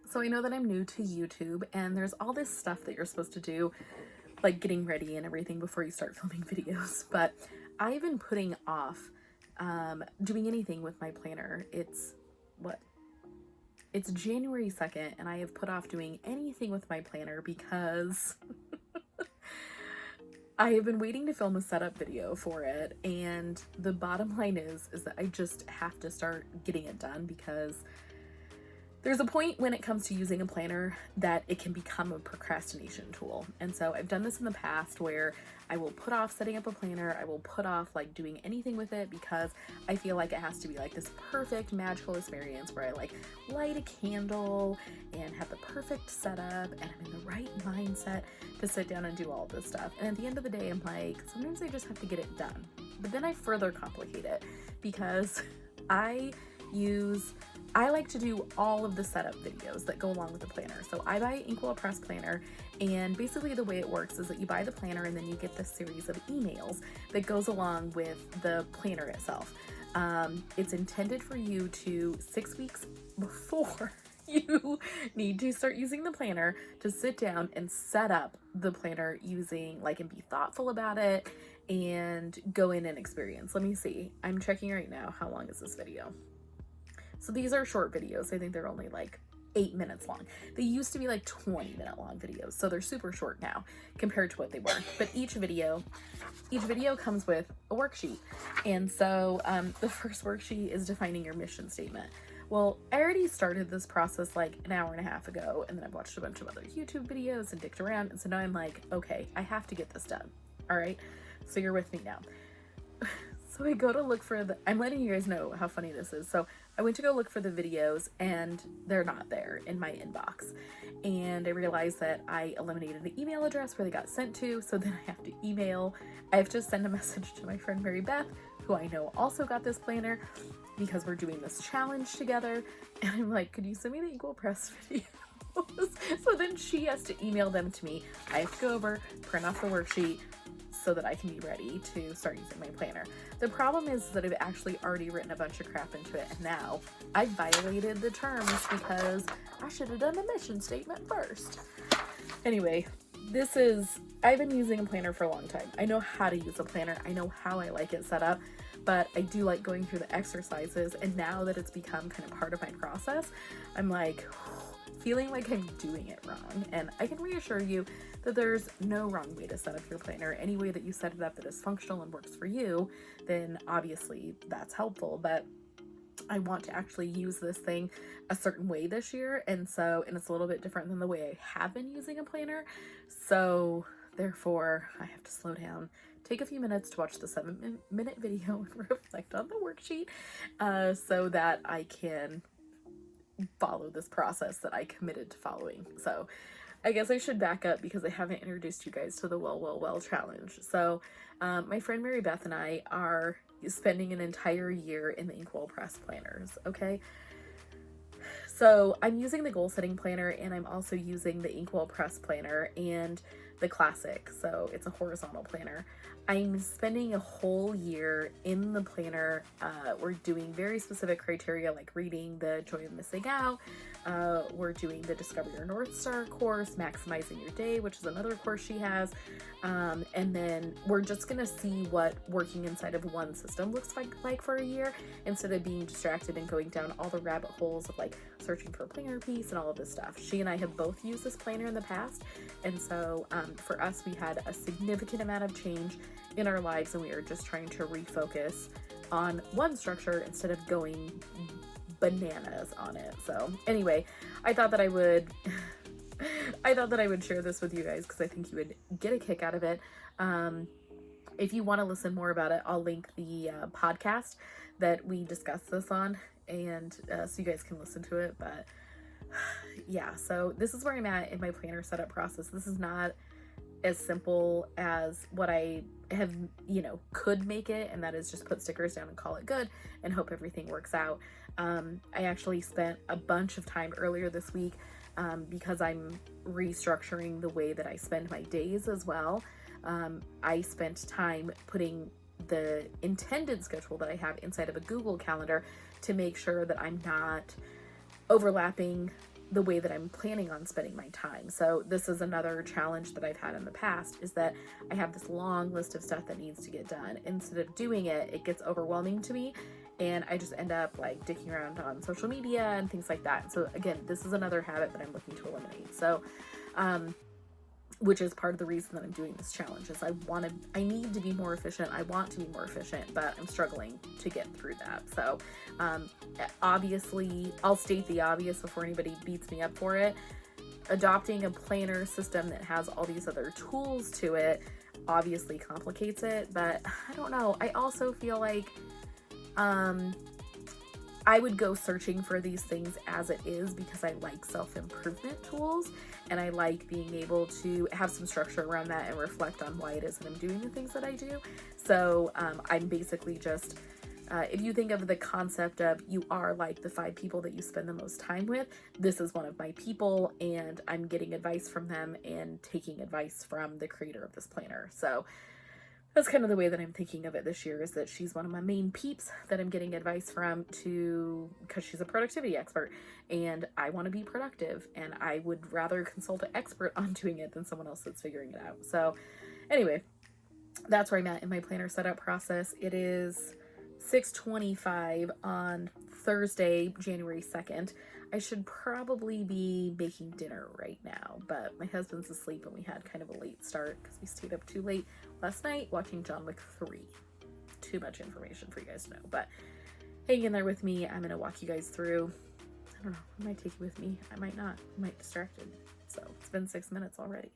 So I know that I'm new to YouTube and there's all this stuff that you're supposed to do, like getting ready and everything before you start filming videos, but I've been putting off doing anything with my planner. It's January 2nd and I have put off doing anything with my planner because I have been waiting to film a setup video for it, and the bottom line is that I just have to start getting it done because there's a point when it comes to using a planner that it can become a procrastination tool. And so I've done this in the past where I will put off setting up a planner. I will put off like doing anything with it because I feel like it has to be like this perfect magical experience where I like light a candle and have the perfect setup and I'm in the right mindset to sit down and do all this stuff. And at the end of the day, I'm like, sometimes I just have to get it done. But then I further complicate it because I like to do all of the setup videos that go along with the planner. So I buy Inkwell Press Planner, and basically the way it works is that you buy the planner and then you get this series of emails that goes along with the planner itself. It's intended for you to 6 weeks before you need to start using the planner to sit down and set up the planner using and be thoughtful about it and go in and experience. Let me see. I'm checking right now. How long is this video? So these are short videos. I think they're only 8 minutes long. They used to be 20-minute long videos. So they're super short now compared to what they were. But each video comes with a worksheet. And so the first worksheet is defining your mission statement. Well, I already started this process an hour and a half ago, and then I've watched a bunch of other YouTube videos and dicked around. And so now I'm okay, I have to get this done. All right. So you're with me now. So I go to look for I'm letting you guys know how funny this is. So I went to go look for the videos and they're not there in my inbox. And I realized that I eliminated the email address where they got sent to. So then I have to send a message to my friend Mary Beth, who I know also got this planner because we're doing this challenge together. And I'm like, could you send me the Inkwell Press videos? So then she has to email them to me. I have to go over, print off the worksheet, so that I can be ready to start using my planner. The problem is that I've actually already written a bunch of crap into it, and now I violated the terms because I should have done the mission statement first. Anyway, I've been using a planner for a long time. I know how to use a planner. I know how I like it set up, but I do like going through the exercises, and now that it's become kind of part of my process, I'm feeling like I'm doing it wrong. And I can reassure you that there's no wrong way to set up your planner. Any way that you set it up that is functional and works for you, then obviously that's helpful. But I want to actually use this thing a certain way this year. And it's a little bit different than the way I have been using a planner. So therefore I have to slow down, take a few minutes to watch the 7-minute video and reflect on the worksheet so that I can follow this process that I committed to following. So I guess I should back up because I haven't introduced you guys to the Well challenge. So my friend Mary Beth and I are spending an entire year in the Inkwell Press Planners, okay? So I'm using the goal setting planner, and I'm also using the Inkwell Press Planner and the Classic. So it's a horizontal planner. I'm spending a whole year in the planner. We're doing very specific criteria like reading the Joy of Missing Out. We're doing the Discover Your North Star course, Maximizing Your Day, which is another course she has. And then we're just going to see what working inside of one system looks like for a year, instead of being distracted and going down all the rabbit holes of searching for a planner piece and all of this stuff. She and I have both used this planner in the past. And so for us, we had a significant amount of change in our lives, and we are just trying to refocus on one structure instead of going bananas on it. So anyway, I thought that I would share this with you guys because I think you would get a kick out of it. If you want to listen more about it, I'll link the podcast that we discussed this on, and so you guys can listen to it. But yeah, so this is where I'm at in my planner setup process. This is not as simple as what I have, could make it, and that is just put stickers down and call it good and hope everything works out. I actually spent a bunch of time earlier this week because I'm restructuring the way that I spend my days as well. I spent time putting the intended schedule that I have inside of a Google Calendar to make sure that I'm not overlapping the way that I'm planning on spending my time. So this is another challenge that I've had in the past, is that I have this long list of stuff that needs to get done. Instead of doing it, it gets overwhelming to me, and I just end up like dicking around on social media and things like that. So again, this is another habit that I'm looking to eliminate. So, which is part of the reason that I'm doing this challenge, is I need to be more efficient. I want to be more efficient, but I'm struggling to get through that. So, obviously, I'll state the obvious before anybody beats me up for it. Adopting a planner system that has all these other tools to it obviously complicates it, but I don't know. I also feel like, I would go searching for these things as it is, because I like self-improvement tools, and I like being able to have some structure around that and reflect on why it is that I'm doing the things that I do. So I'm basically just, if you think of the concept of you are like the 5 people that you spend the most time with, this is one of my people, and I'm getting advice from them and taking advice from the creator of this planner. So that's kind of the way that I'm thinking of it this year, is that she's one of my main peeps that I'm getting advice from, because she's a productivity expert, and I want to be productive, and I would rather consult an expert on doing it than someone else that's figuring it out. So anyway, that's where I'm at in my planner setup process. It is 6:25 on Thursday, January 2nd. I should probably be making dinner right now, but my husband's asleep and we had kind of a late start because we stayed up too late last night watching John Wick 3. Too much information for you guys to know, but hang in there with me. I'm going to walk you guys through. I don't know. I might take you with me. I might not. I might distracted. So it's been 6 minutes already.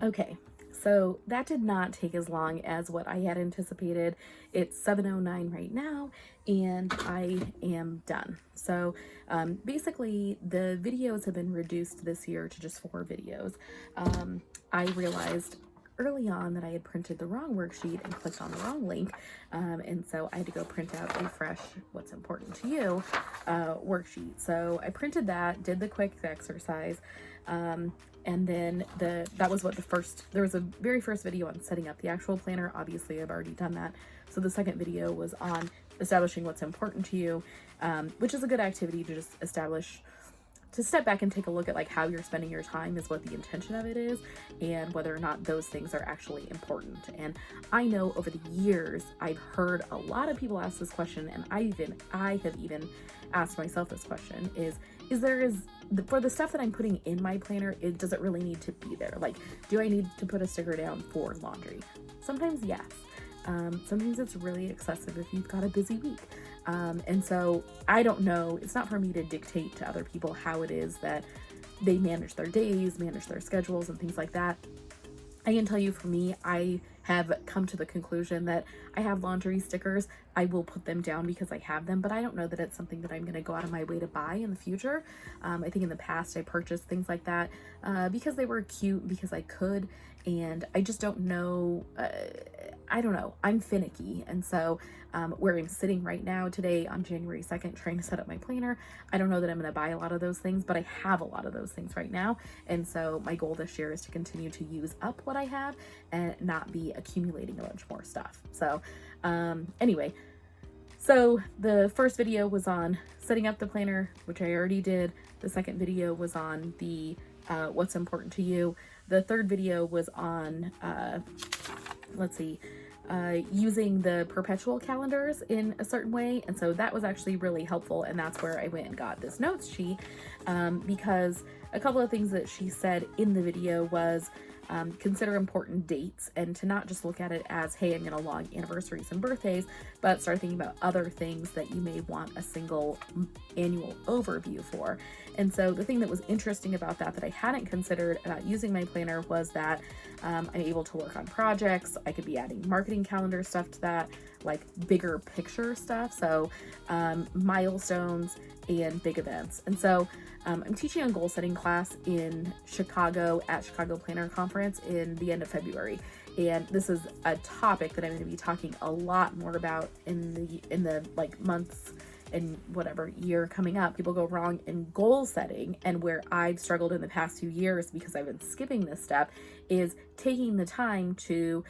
Okay, so that did not take as long as what I had anticipated. It's 7:09 right now, and I am done. So basically, the videos have been reduced this year to just 4 videos. I realized early on that I had printed the wrong worksheet and clicked on the wrong link, and so I had to go print out a fresh What's Important to You worksheet. So I printed that, did the quick exercise, and then that was what there was a very first video on setting up the actual planner. Obviously, I've already done that. So the second video was on establishing what's important to you, which is a good activity to just to step back and take a look at like how you're spending your time, is what the intention of it is, and whether or not those things are actually important. And I know over the years, I've heard a lot of people ask this question, and I have even asked myself this question, for the stuff that I'm putting in my planner, does it really need to be there? Like, do I need to put a sticker down for laundry? Sometimes yes. sometimes it's really excessive if you've got a busy week. And so I don't know, it's not for me to dictate to other people how it is that they manage their days, manage their schedules and things like that. I can tell you, for me, I have come to the conclusion that I have laundry stickers. I will put them down because I have them, but I don't know that it's something that I'm going to go out of my way to buy in the future. I think in the past I purchased things like that because they were cute, because I could, and I just don't know. I don't know. I'm finicky. And so where I'm sitting right now today on January 2nd, trying to set up my planner, I don't know that I'm going to buy a lot of those things, but I have a lot of those things right now. And so my goal this year is to continue to use up what I have and not be accumulating a bunch more stuff. So anyway, so the first video was on setting up the planner, which I already did. The second video was on the what's important to you. The third video was on using the perpetual calendars in a certain way. And so that was actually really helpful. And that's where I went and got this notes sheet because a couple of things that she said in the video was consider important dates, and to not just look at it as, hey, I'm going to log anniversaries and birthdays, but start thinking about other things that you may want a single annual overview for. And so the thing that was interesting about that I hadn't considered about using my planner was that I'm able to work on projects. I could be adding marketing calendar stuff to that, like bigger picture stuff. So milestones and big events. And so I'm teaching a goal setting class in Chicago at Chicago Planner Conference in the end of February. And this is a topic that I'm going to be talking a lot more about in the like months and whatever year coming up. People go wrong in goal setting, and where I've struggled in the past few years because I've been skipping this step is taking the time to,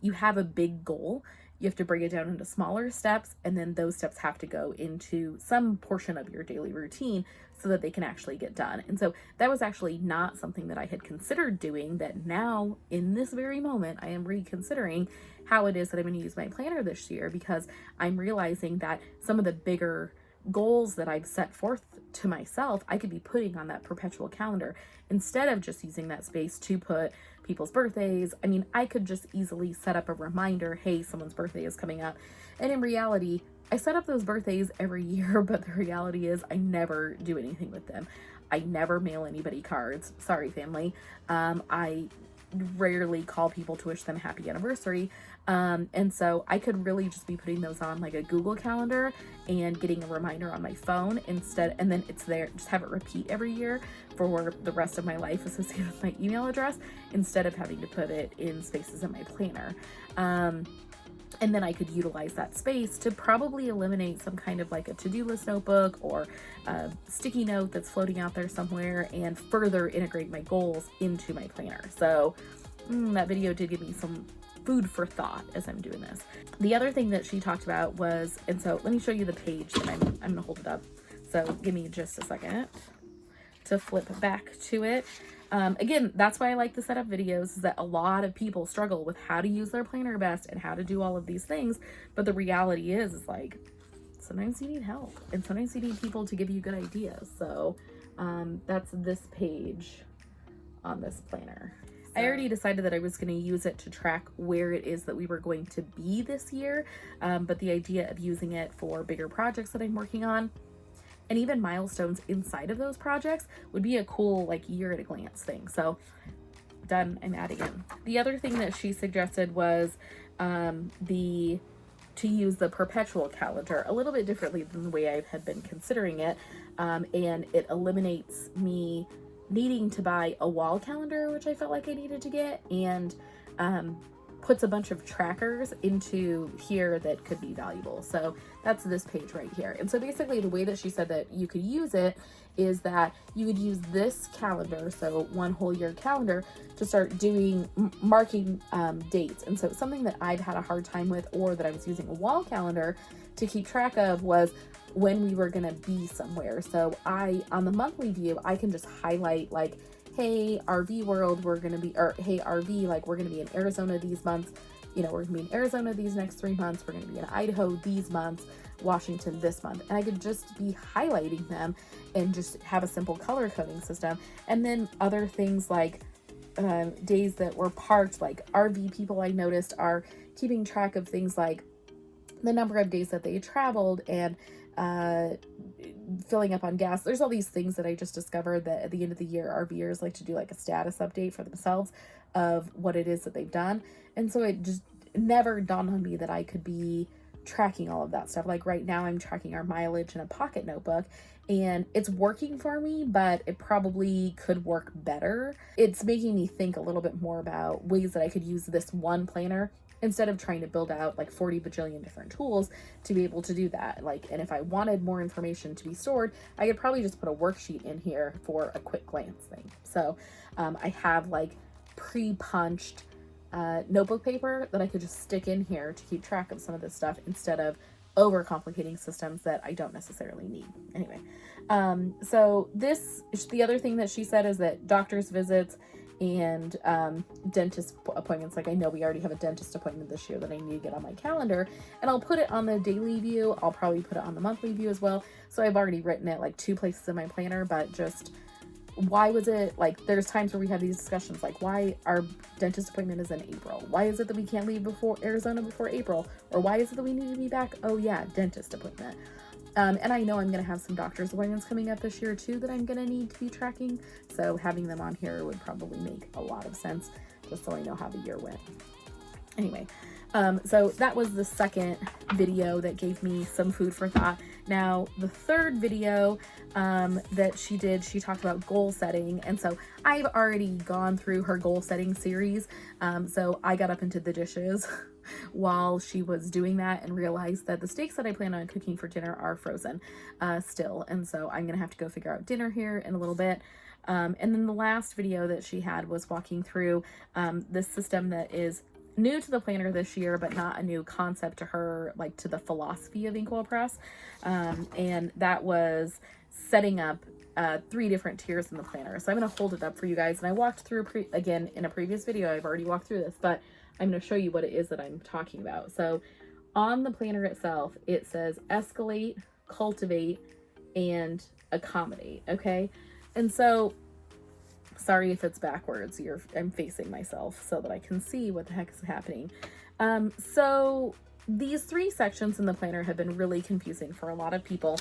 you have a big goal, you have to break it down into smaller steps, and then those steps have to go into some portion of your daily routine so that they can actually get done. And so that was actually not something that I had considered doing, that now in this very moment I am reconsidering how it is that I'm going to use my planner this year, because I'm realizing that some of the bigger goals that I've set forth to myself, I could be putting on that perpetual calendar instead of just using that space to put people's birthdays. I mean, I could just easily set up a reminder, hey, someone's birthday is coming up. And in reality, I set up those birthdays every year, but the reality is I never do anything with them. I never mail anybody cards. Sorry, family. I rarely call people to wish them happy anniversary. And so I could really just be putting those on like a Google Calendar and getting a reminder on my phone instead, and then it's there, just have it repeat every year for the rest of my life associated with my email address, instead of having to put it in spaces in my planner. And then I could utilize that space to probably eliminate some kind of like a to-do list notebook or a sticky note that's floating out there somewhere, and further integrate my goals into my planner. So that video did give me some food for thought as I'm doing this. The other thing that she talked about was, and so let me show you the page that I'm gonna hold it up. So give me just a second to flip back to it. Again, that's why I like the setup videos, is that a lot of people struggle with how to use their planner best and how to do all of these things. But the reality is like, sometimes you need help, and sometimes you need people to give you good ideas. So that's this page on this planner. I already decided that I was going to use it to track where it is that we were going to be this year. But the idea of using it for bigger projects that I'm working on, and even milestones inside of those projects, would be a cool like year at a glance thing. So done, I'm adding in. The other thing that she suggested was to use the perpetual calendar a little bit differently than the way I had been considering it. And it eliminates me needing to buy a wall calendar, which I felt like I needed to get, and puts a bunch of trackers into here that could be valuable. So that's this page right here. And so basically the way that she said that you could use it is that you would use this calendar, so one whole year calendar, to start doing marking dates. And so something that I've had a hard time with, or that I was using a wall calendar to keep track of, was when we were gonna be somewhere. So on the monthly view, I can just highlight like, hey, RV world, we're gonna be, or hey, RV, like we're gonna be in Arizona these months, you know, we're gonna be in Arizona these next 3 months, we're gonna be in Idaho these months, Washington this month. And I could just be highlighting them and just have a simple color coding system. And then other things like days that were parked. Like RV people, I noticed, are keeping track of things like the number of days that they traveled and filling up on gas. There's all these things that I just discovered that at the end of the year, RVers like to do like a status update for themselves of what it is that they've done. And so it just never dawned on me that I could be tracking all of that stuff. Like right now I'm tracking our mileage in a pocket notebook, and it's working for me, but it probably could work better. It's making me think a little bit more about ways that I could use this one planner instead of trying to build out like 40 bajillion different tools to be able to do that. Like, and if I wanted more information to be stored, I could probably just put a worksheet in here for a quick glance thing. So I have like pre-punched notebook paper that I could just stick in here to keep track of some of this stuff instead of overcomplicating systems that I don't necessarily need. Anyway, so the other thing that she said is that doctor's visits and dentist appointments, like I know we already have a dentist appointment this year that I need to get on my calendar, and I'll put it on the daily view. I'll probably put it on the monthly view as well. So I've already written it like 2 places in my planner, but just why was it like, there's times where we have these discussions like, why our dentist appointment is in April? Why is it that we can't leave before Arizona before April? Or why is it that we need to be back? Oh yeah, dentist appointment. And I know I'm going to have some doctor's appointments coming up this year too that I'm going to need to be tracking. So having them on here would probably make a lot of sense, just so I know how the year went. Anyway, so that was the second video that gave me some food for thought. Now, the third video that she did, she talked about goal setting. And so I've already gone through her goal setting series. So I got up and did the dishes while she was doing that and realized that the steaks that I plan on cooking for dinner are frozen still. And so I'm going to have to go figure out dinner here in a little bit. And then the last video that she had was walking through this system that is new to the planner this year, but not a new concept to her, like to the philosophy of Inkwell Press. And that was setting up 3 different tiers in the planner. So I'm going to hold it up for you guys. And I walked through again in a previous video. I've already walked through this, but I'm going to show you what it is that I'm talking about. So on the planner itself, it says Escalate, Cultivate, and Accommodate. Okay. And so sorry if it's backwards. I'm facing myself so that I can see what the heck is happening. So these 3 sections in the planner have been really confusing for a lot of people.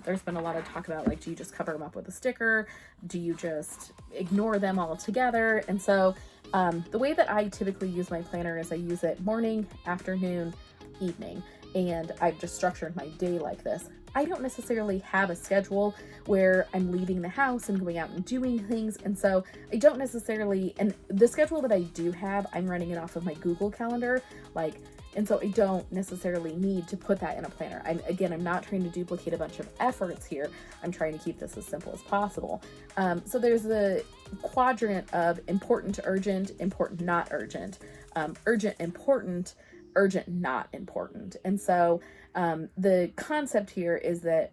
There's been a lot of talk about like, do you just cover them up with a sticker? Do you just ignore them altogether? And so the way that I typically use my planner is I use it morning, afternoon, evening, and I've just structured my day like this. I don't necessarily have a schedule where I'm leaving the house and going out and doing things. And so I don't necessarily, and the schedule that I do have, I'm running it off of my Google Calendar. And so I don't necessarily need to put that in a planner. I'm not trying to duplicate a bunch of efforts here. I'm trying to keep this as simple as possible. So there's the quadrant of important to urgent, important, not urgent, urgent, important, urgent, not important. And so the concept here is that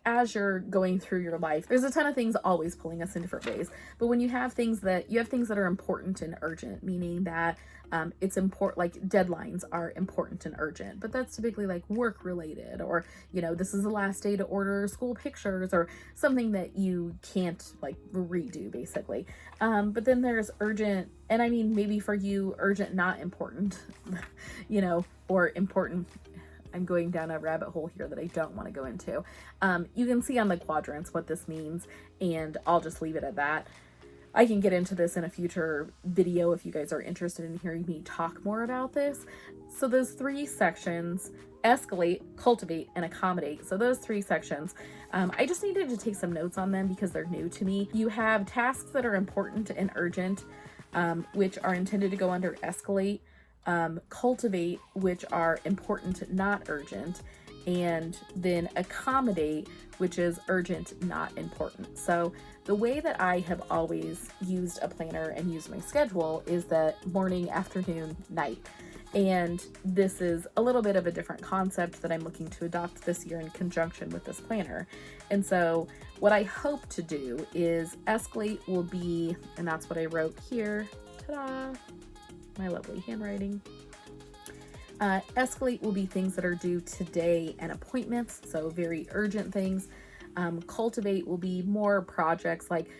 as you're going through your life, there's a ton of things always pulling us in different ways. But when you have things that are important and urgent, meaning that it's important, like deadlines are important and urgent, but that's typically like work related, or, this is the last day to order school pictures or something that you can't like redo basically. But then there's urgent, and I mean, maybe for you, urgent, not important, or important. I'm going down a rabbit hole here that I don't want to go into. You can see on the quadrants what this means, and I'll just leave it at that. I can get into this in a future video if you guys are interested in hearing me talk more about this. So those 3 sections, Escalate, Cultivate, and Accommodate. So those 3 sections, I just needed to take some notes on them because they're new to me. You have tasks that are important and urgent, which are intended to go under Escalate. Cultivate, which are important, not urgent, and then Accommodate, which is urgent, not important. So the way that I have always used a planner and used my schedule is that morning, afternoon, night. And this is a little bit of a different concept that I'm looking to adopt this year in conjunction with this planner. And so what I hope to do is Escalate will be, and that's what I wrote here, ta-da, my lovely handwriting. Escalate will be things that are due today and appointments, so very urgent things. Cultivate will be more projects, like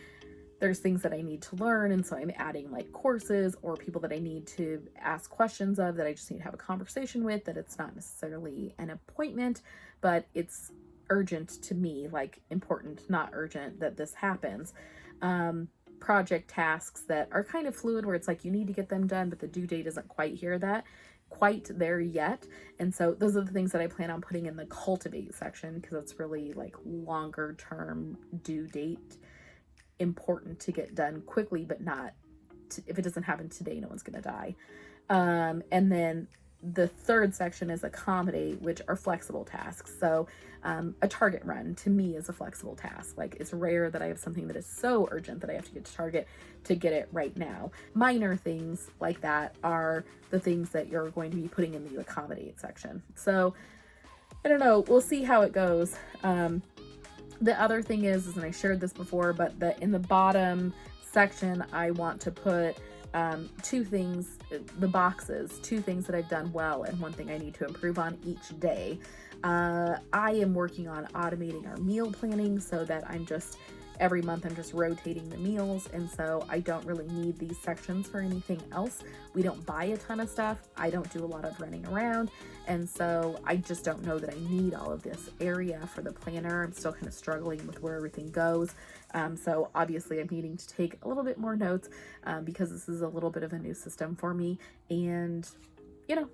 there's things that I need to learn, and so I'm adding like courses or people that I need to ask questions of, that I just need to have a conversation with, that it's not necessarily an appointment, but it's urgent to me, like important, not urgent that this happens. Project tasks that are kind of fluid, where it's like you need to get them done, but the due date isn't quite there yet. And so those are the things that I plan on putting in the Cultivate section, because it's really like longer term due date, important to get done quickly, but not if it doesn't happen today, no one's gonna die. And then the third section is Accommodate, which are flexible tasks. So a Target run to me is a flexible task. Like, it's rare that I have something that is so urgent that I have to get to Target to get it right now. Minor things like that are the things that you're going to be putting in the Accommodate section. So I don't know, we'll see how it goes. The other thing is, and I shared this before, but in the bottom section, I want to put two things, the boxes, two things that I've done well and one thing I need to improve on each day. I am working on automating our meal planning so that every month I'm just rotating the meals, and so I don't really need these sections for anything else. We don't buy a ton of stuff. I don't do a lot of running around, and so I just don't know that I need all of this area for the planner. I'm still kind of struggling with where everything goes. So obviously I'm needing to take a little bit more notes because this is a little bit of a new system for me, and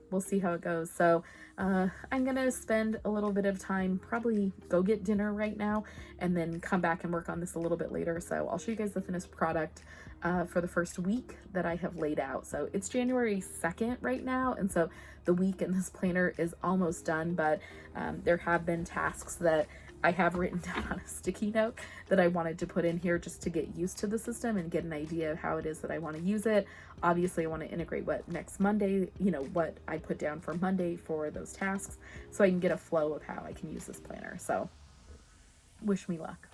we'll see how it goes. So I'm gonna spend a little bit of time, probably go get dinner right now, and then come back and work on this a little bit later. So I'll show you guys the finished product for the first week that I have laid out. So it's January 2nd right now, and so the week in this planner is almost done, but there have been tasks that I have written down on a sticky note that I wanted to put in here just to get used to the system and get an idea of how it is that I want to use it. Obviously, I want to integrate what next Monday, what I put down for Monday for those tasks, so I can get a flow of how I can use this planner. So wish me luck.